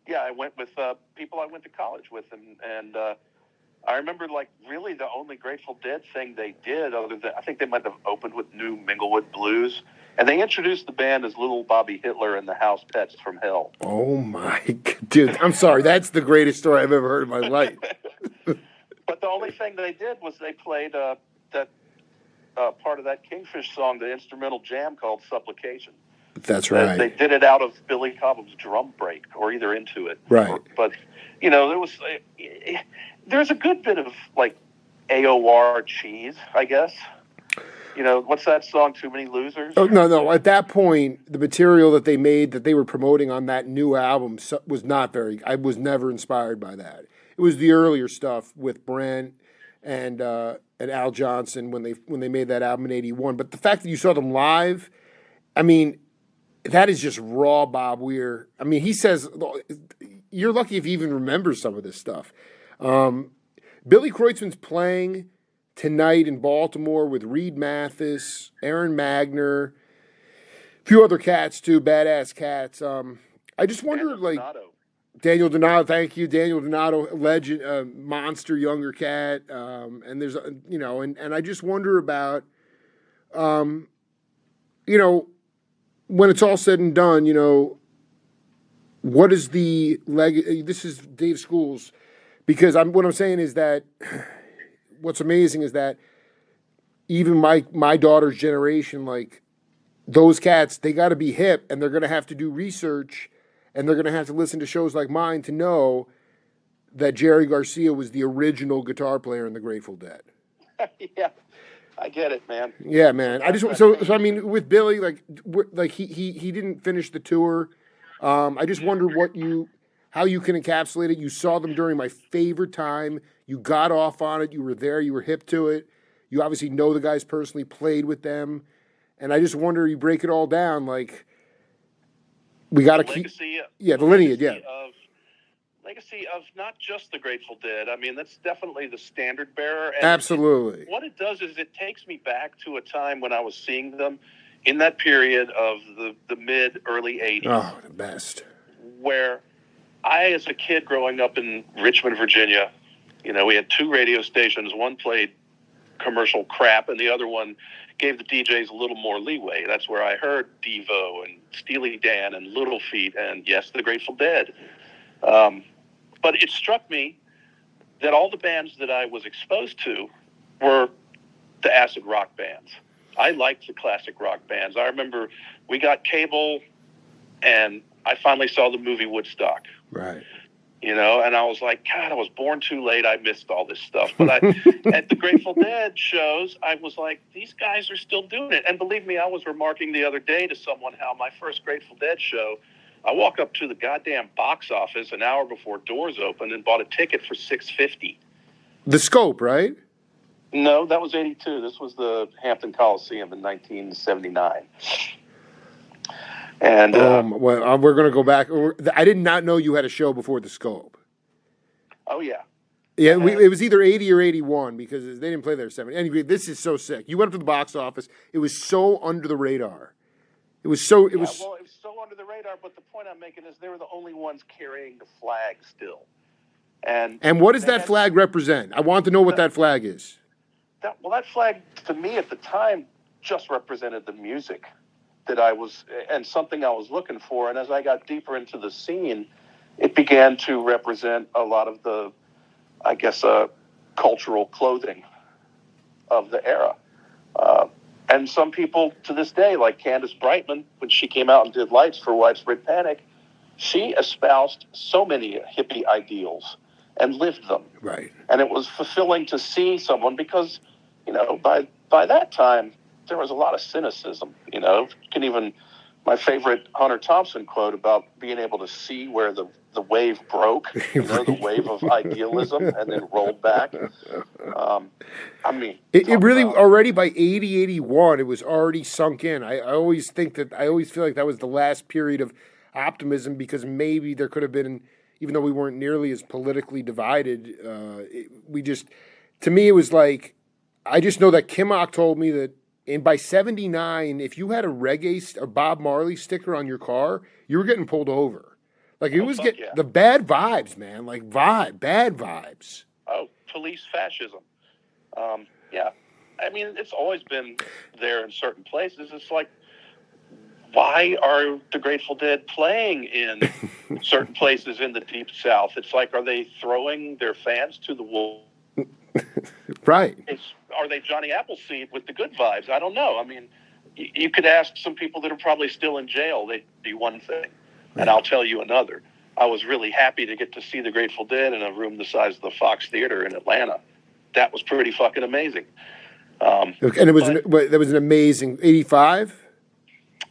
Yeah, I went with people I went to college with, and I remember really the only Grateful Dead thing they did, other than I think they might have opened with New Minglewood Blues, and they introduced the band as Little Bobby Hitler and the House Pets from Hell. Oh my dude! I'm sorry, that's the greatest story I've ever heard in my life. But the only thing they did was they played that part of that Kingfish song, the instrumental jam called Supplication. That's right. They did it out of Billy Cobham's drum break, or either into it. Right. But there's a good bit of AOR cheese, I guess. What's that song? Too Many Losers? Oh no! At that point, the material that they made that they were promoting on that new album was not very. I was never inspired by that. It was the earlier stuff with Brent and Al Johnson when they made that album in '81. But the fact that you saw them live, that is just raw Bob Weir. He says you're lucky if he even remembers some of this stuff. Billy Kreutzmann's playing tonight in Baltimore with Reed Mathis, Aaron Magner, a few other cats too, badass cats. I just wonder, Daniel Donato, thank you, Daniel Donato, legend, monster younger cat, and there's and I just wonder about, when it's all said and done, what is the this is Dave Schools, because what I'm saying is that what's amazing is that even my daughter's generation, those cats, they got to be hip, and they're going to have to do research, and they're going to have to listen to shows like mine to know that Jerry Garcia was the original guitar player in the Grateful Dead. Yeah, I get it, man. Yeah, man. I just so with Billy, he didn't finish the tour. I just wonder how you can encapsulate it. You saw them during my favorite time. You got off on it. You were there. You were hip to it. You obviously know the guys personally, played with them. And I just wonder, you break it all down, we got to keep... the lineage, yeah. Legacy of not just the Grateful Dead. That's definitely the standard bearer. And absolutely. What it does is it takes me back to a time when I was seeing them in that period of the mid-early 80s. Oh, the best. Where I, as a kid growing up in Richmond, Virginia, we had 2 radio stations. One played commercial crap, and the other one gave the DJs a little more leeway. That's where I heard Devo and Steely Dan and Little Feat and, yes, the Grateful Dead. But it struck me that all the bands that I was exposed to were the acid rock bands. I liked the classic rock bands. I remember we got cable, and I finally saw the movie Woodstock. Right. You know, and I was like, God, I was born too late. I missed all this stuff. But at the Grateful Dead shows, I was like, these guys are still doing it. And believe me, I was remarking the other day to someone how my first Grateful Dead show, I walk up to the goddamn box office an hour before doors opened and bought a ticket for $6.50. The Scope, right? No, that was 82. This was the Hampton Coliseum in 1979. And well, we're going to go back. I did not know you had a show before the Scope. Oh, yeah. Yeah, it was either 80 or 81 because they didn't play there 70. Anyway, this is so sick. You went up to the box office. It was so under the radar. It was so Well, it was so under the radar, but the point I'm making is they were the only ones carrying the flag still. And what does that flag represent? I want to know what that flag is. That flag, to me at the time, just represented the music that I was, and something I was looking for. And as I got deeper into the scene, it began to represent a lot of the, I guess, cultural clothing of the era. And some people to this day, like Candace Brightman, when she came out and did Lights for Widespread Panic, she espoused so many hippie ideals and lived them. Right. And it was fulfilling to see someone because, you know, by that time, there was a lot of cynicism, you know. My favorite Hunter Thompson quote about being able to see where the wave broke, you know, the wave of idealism, and then rolled back. I mean, it really already by 80, 81, it was already sunk in. I always think that, I always feel like that was the last period of optimism because maybe there could have been, even though we weren't nearly as politically divided, to me, it was like, I just know that Kimmock told me that by 79, if you had a Bob Marley sticker on your car, you were getting pulled over. Like it was the bad vibes, man. Like bad vibes. Oh, police fascism. Yeah. I mean, it's always been there in certain places. It's like, why are the Grateful Dead playing in certain places in the Deep South? It's like, are they throwing their fans to the wolves? Right. Are they Johnny Appleseed with the good vibes? I don't know. I mean, you could ask some people that are probably still in jail. They do one thing, and I'll tell you another. I was really happy to get to see the Grateful Dead in a room the size of the Fox Theater in Atlanta. That was pretty fucking amazing. And it was that was an amazing 85.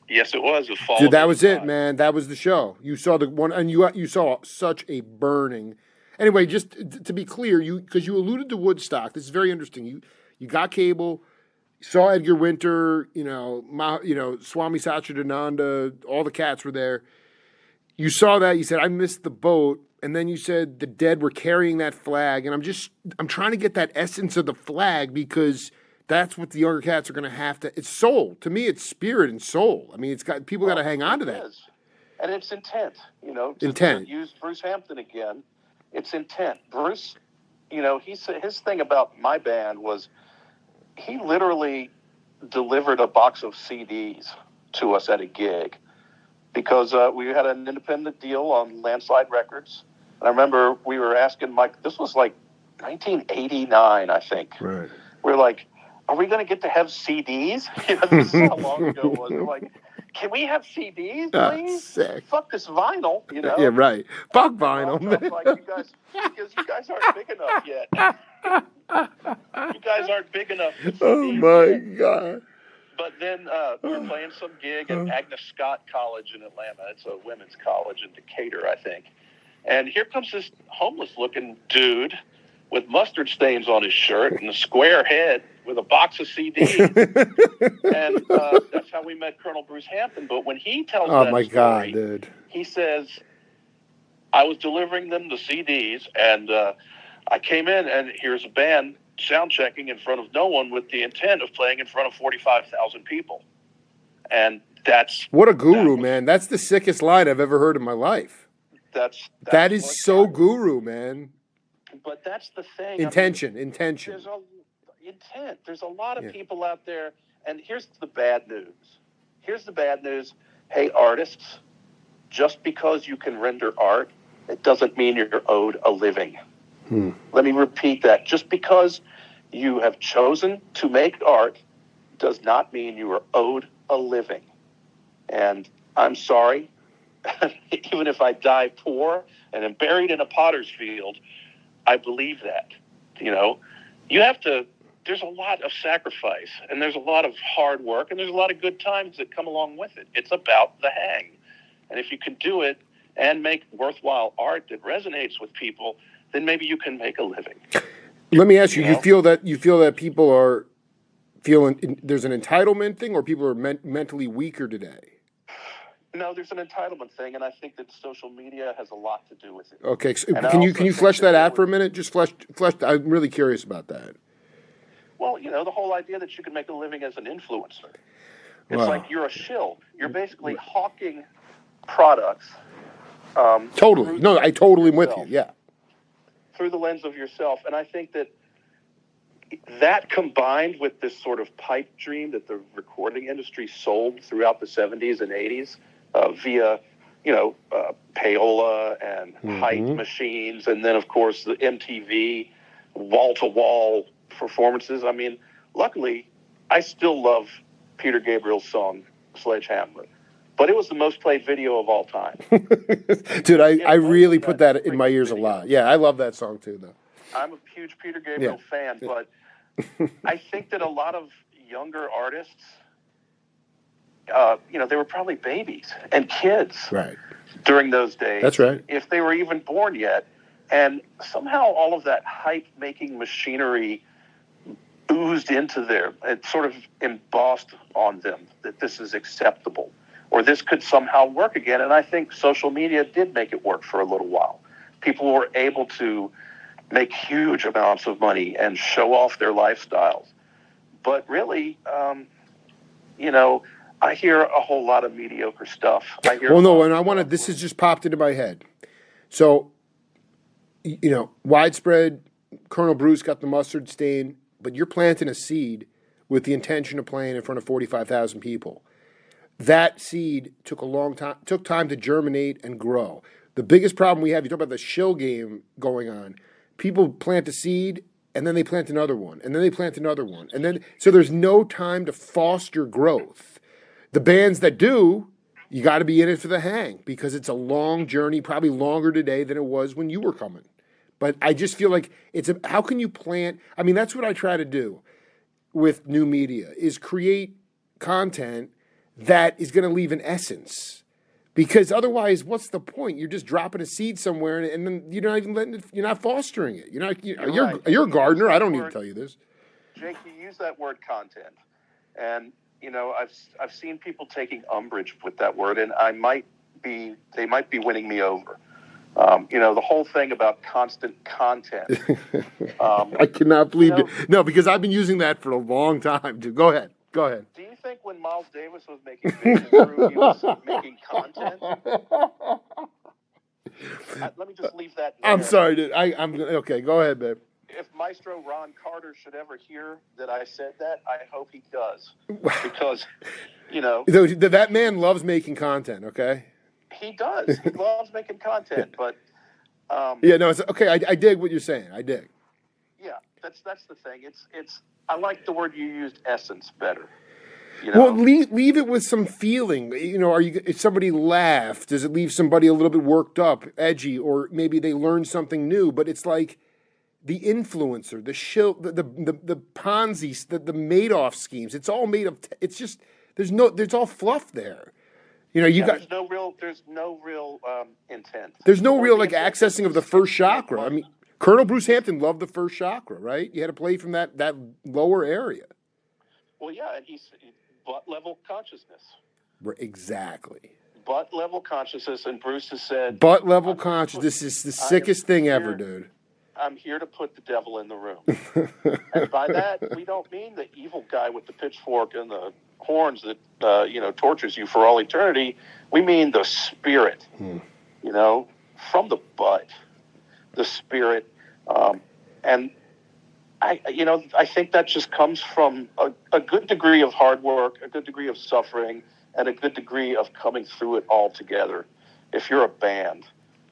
Yes, it was. Dude, that was it, man. That was the show. You saw the one, and you saw such a burning. Anyway, just to be clear, because you alluded to Woodstock. This is very interesting. You got cable, saw Edgar Winter, Swami Satchidananda, all the cats were there. You saw that. You said, I missed the boat. And then you said the Dead were carrying that flag. And I'm trying to get that essence of the flag because that's what the younger cats are going to have to. It's soul. To me, it's spirit and soul. I mean, people got to hang on to that. Is. And it's intent, To use Bruce Hampton again. It's intent. Bruce, his thing about my band was he literally delivered a box of CDs to us at a gig because we had an independent deal on Landslide Records. And I remember we were asking Mike, this was like 1989, I think. Right. We were like, are we going to get to have CDs? This is how long ago it was. We're like, can we have CDs, please? Sick. Fuck this vinyl, Yeah, right. Fuck vinyl. Like, you guys aren't big enough yet. You guys aren't big enough. Oh my God. But then we were playing some gig at Agnes Scott College in Atlanta. It's a women's college in Decatur, I think. And here comes this homeless-looking dude with mustard stains on his shirt and a square head with a box of CDs. And that's how we met Colonel Bruce Hampton. But when he tells that story, God, dude. He says, I was delivering them the CDs, and I came in, and here's a band sound checking in front of no one with the intent of playing in front of 45,000 people. And that's... What a guru, man. That's the sickest line I've ever heard in my life. That is so guru, man. But that's the thing. Intention. There's intent. There's a lot of people out there, and here's the bad news. Hey, artists, just because you can render art it doesn't mean you're owed a living. Let me repeat that. Just because you have chosen to make art does not mean you are owed a living. And I'm sorry, even if I die poor and am buried in a potter's field, I believe that. You have to, there's a lot of sacrifice, and there's a lot of hard work, and there's a lot of good times that come along with it. It's about the hang. And if you can do it and make worthwhile art that resonates with people, then maybe you can make a living. Let me ask you, you feel that people are feeling there's an entitlement thing, or people are mentally weaker today? No, there's an entitlement thing, and I think that social media has a lot to do with it. Okay, so can you flesh that out for a minute? Just flesh. I'm really curious about that. Well, the whole idea that you can make a living as an influencer. It's like you're a shill. You're basically hawking products. Totally. No, I totally am with you. Yeah. Through the lens of yourself, and I think that combined with this sort of pipe dream that the recording industry sold throughout the 70s and 80s via, payola and height machines, and then, of course, the MTV wall-to-wall performances. I mean, luckily, I still love Peter Gabriel's song, Sledgehammer, but it was the most played video of all time. Dude, I really put that in my ears a lot. Yeah, I love that song, too, though. I'm a huge Peter Gabriel fan, but I think that a lot of younger artists, they were probably babies and kids during those days. That's right. If they were even born yet. And somehow all of that hype-making machinery oozed into it sort of embossed on them that this is acceptable or this could somehow work again. And I think social media did make it work for a little while. People were able to make huge amounts of money and show off their lifestyles. But really, I hear a whole lot of mediocre stuff. This has just popped into my head. So, widespread, Colonel Bruce got the mustard stain, but you're planting a seed with the intention of playing in front of 45,000 people. That seed took time to germinate and grow. The biggest problem we have, you talk about the shill game going on, people plant a seed, and then they plant another one, and then they plant another one. And then, so there's no time to foster growth. The bands that do, you got to be in it for the hang because it's a long journey, probably longer today than it was when you were coming. But I just feel like how can you plant? I mean, that's what I try to do with new media is create content that is going to leave an essence. Because otherwise, what's the point? You're just dropping a seed somewhere, and then you're not even you're not fostering it. You're a gardener. I don't need to tell you this. Jake, you use that word content, and I've seen people taking umbrage with that word, and they might be winning me over. The whole thing about constant content. I cannot believe you. No, because I've been using that for a long time. Dude. Go ahead. Do you think when Miles Davis was making Vision Crew, he was making content? Let me just leave that there. I'm sorry, dude. I'm okay. Go ahead, babe. If Maestro Ron Carter should ever hear that I said that, I hope he does. Because, that man loves making content, okay? He does. He loves making content, but... it's okay. I dig what you're saying. I dig. Yeah, that's the thing. It's. I like the word you used, essence, better. Well, leave it with some feeling. If somebody laughed, does it leave somebody a little bit worked up, edgy, or maybe they learned something new? But it's like the influencer, the shill, the Ponzi, the Madoff schemes. It's all made of. It's just there's all fluff there. There's no real intent. There's no real accessing of the first chakra. I mean, Colonel Bruce Hampton loved the first chakra, right? You had to play from that lower area. Well, yeah, and he's butt level consciousness. Exactly. Butt level consciousness, and Bruce has said butt level consciousness is the sickest thing ever, dude. I'm here to put the devil in the room, and by that we don't mean the evil guy with the pitchfork and the horns that tortures you for all eternity. We mean the spirit, from the butt, the spirit, and I think that just comes from a good degree of hard work, a good degree of suffering, and a good degree of coming through it all together. If you're a band,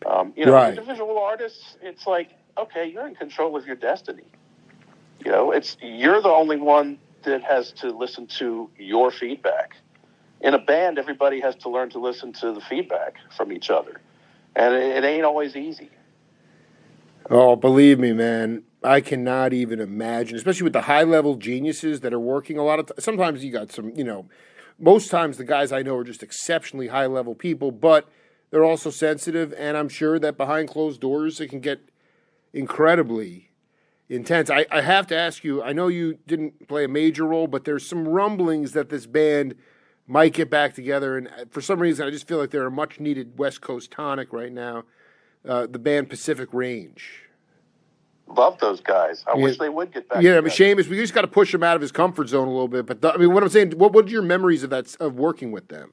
Right. Individual artists, it's like, okay, you're in control of your destiny. You're the only one that has to listen to your feedback. In a band, everybody has to learn to listen to the feedback from each other. And it ain't always easy. Oh, believe me, man. I cannot even imagine, especially with the high-level geniuses that are working a lot of sometimes you got some, most times the guys I know are just exceptionally high-level people, but they're also sensitive, and I'm sure that behind closed doors it can get incredibly intense. I have to ask you, I know you didn't play a major role, but there's some rumblings that this band might get back together, and for some reason I just feel like they're a much-needed West Coast tonic right now, the band Pacific Range. Love those guys. I wish they would get back together. together. Seamus, we just got to push him out of his comfort zone a little bit. But what I'm saying, what are your memories of working with them?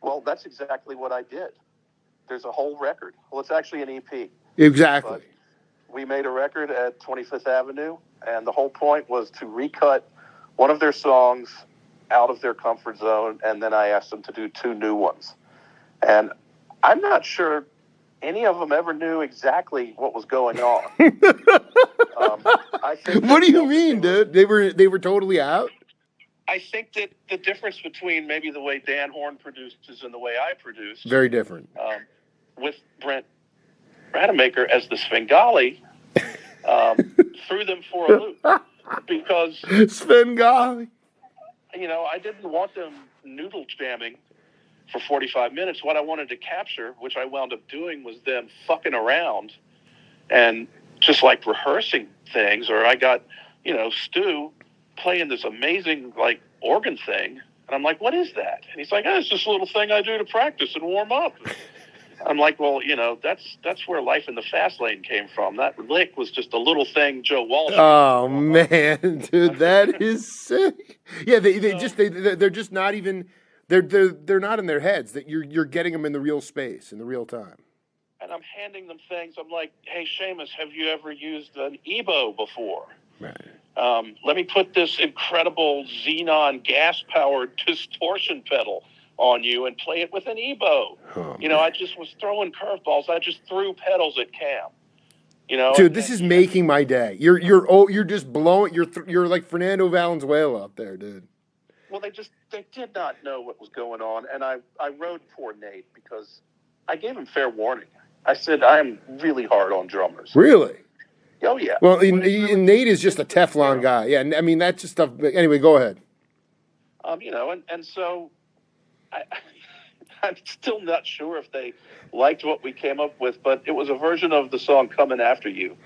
Well, that's exactly what I did. There's a whole record. Well, it's actually an EP. Exactly. But we made a record at 25th Avenue, and the whole point was to recut one of their songs out of their comfort zone, and then I asked them to do 2 new ones. And I'm not sure any of them ever knew exactly what was going on. I think what do you mean, dude? They were totally out? I think that the difference between maybe the way Dan Horn produces and the way I produce... Very different. With Brent Rademacher as the Svengali, threw them for a loop. Because... Svengali! I didn't want them noodle jamming for 45 minutes. What I wanted to capture, which I wound up doing, was them fucking around and just like rehearsing things. Or I got, Stu playing this amazing like organ thing, and I'm like, what is that? And he's like, it's just a little thing I do to practice and warm up. I'm like, well, that's where Life in the Fast Lane came from. That lick was just a little thing Joe Walsh. Oh man, dude, that is sick. Yeah, they're just not even they're not in their heads. That you're getting them in the real space in the real time. And I'm handing them things. I'm like, hey, Seamus, have you ever used an EBO before? Right. Let me put this incredible xenon gas-powered distortion pedal on you and play it with an EBO. Oh, I just was throwing curveballs. I just threw pedals at Cam. Dude, this is making my day. You're just blowing. You're like Fernando Valenzuela up there, dude. Well, they did not know what was going on, and I rode poor Nate because I gave him fair warning. I said I'm really hard on drummers. Really? Oh yeah. Well, Nate is just a Teflon guy. Yeah, I mean that's just stuff. Anyway, go ahead. And so I'm still not sure if they liked what we came up with, but it was a version of the song "Coming After You,"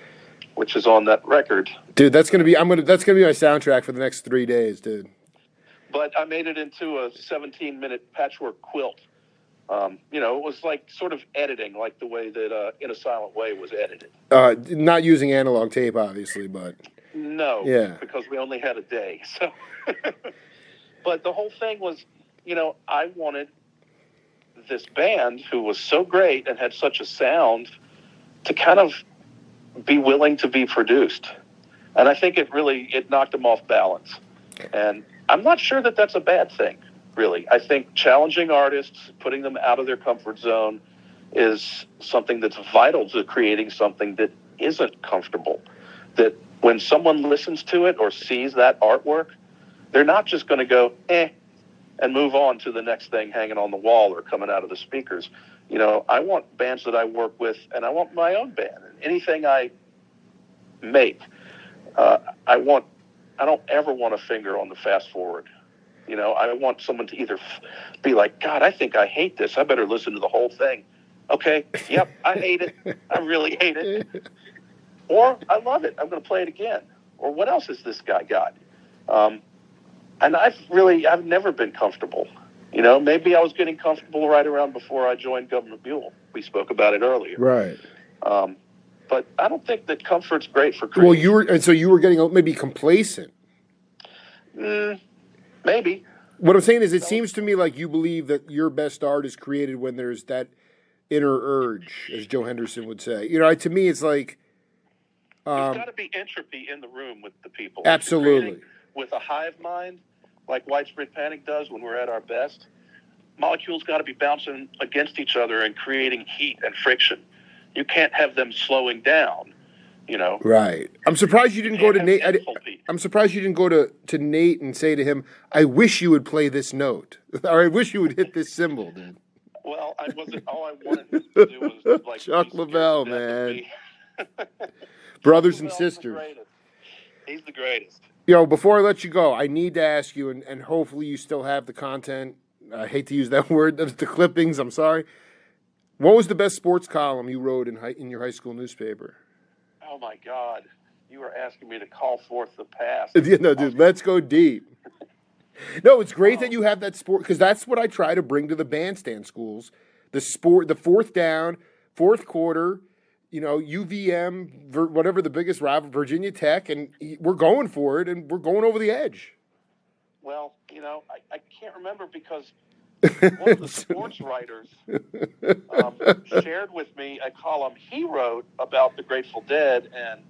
which is on that record. Dude, that's gonna be my soundtrack for the next 3 days, dude. But I made it into a 17-minute patchwork quilt. It was like sort of editing, like the way that In a Silent Way was edited. Not using analog tape, obviously, but no, yeah, because we only had a day. So, but the whole thing was, I wanted this band who was so great and had such a sound to kind of be willing to be produced. And I think it knocked them off balance. And I'm not sure that that's a bad thing, really. I think challenging artists, putting them out of their comfort zone is something that's vital to creating something that isn't comfortable. That when someone listens to it or sees that artwork, they're not just going to go, and move on to the next thing hanging on the wall or coming out of the speakers. I want bands that I work with, and I want my own band. Anything I make, I don't ever want a finger on the fast forward. I want someone to either be like, God, I think I hate this. I better listen to the whole thing. Okay, yep, I hate it. I really hate it. Or I love it. I'm going to play it again. Or what else has this guy got? And I've never been comfortable. Maybe I was getting comfortable right around before I joined Government Mule. We spoke about it earlier. Right. But I don't think that comfort's great for creation. Well, you were getting maybe complacent. Maybe. What I'm saying is, it seems to me like you believe that your best art is created when there's that inner urge, as Joe Henderson would say. To me, it's like there's got to be entropy in the room with the people. Absolutely. With a hive mind, like Widespread Panic does when we're at our best, molecules got to be bouncing against each other and creating heat and friction. you can't have them slowing down. You know, Right. I'm surprised you didn't go to Nate. tempo beat. I'm surprised you didn't go to Nate and say to him, "I wish you would play this note," or "I wish you would hit this cymbal, dude." Well, I wasn't. All I wanted him to do was like Chuck be scared Lavelle, to death of man. me. Brothers and Lavelle's sisters. the greatest. He's the greatest. Yo, before I let you go, I need to ask you, and hopefully you still have the content. I hate to use that word, the clippings. I'm sorry. What was the best sports column you wrote in your high school newspaper? Oh my God, you were asking me to call forth the past. No, dude, let's go deep. No, it's great that you have that sport, because that's what I try to bring to the bandstand schools. The sport, the fourth down, fourth quarter, UVM, whatever the biggest rival, Virginia Tech, and we're going for it, and we're going over the edge. Well, I can't remember because one of the sports writers shared with me a column he wrote about the Grateful Dead and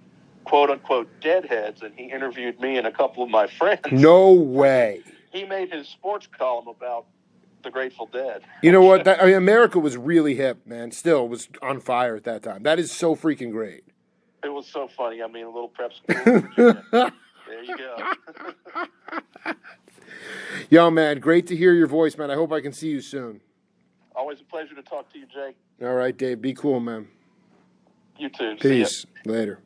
quote-unquote deadheads, and he interviewed me and a couple of my friends. No way. He made his sports column about the Grateful Dead. You know what? America was really hip, man. Still was on fire at that time. That is so freaking great. It was so funny. I mean, a little prep school in Virginia. There you go. Yo, man, great to hear your voice, man. I hope I can see you soon. Always a pleasure to talk to you, Jake. All right, Dave. Be cool, man. You too. Peace. See ya. Later.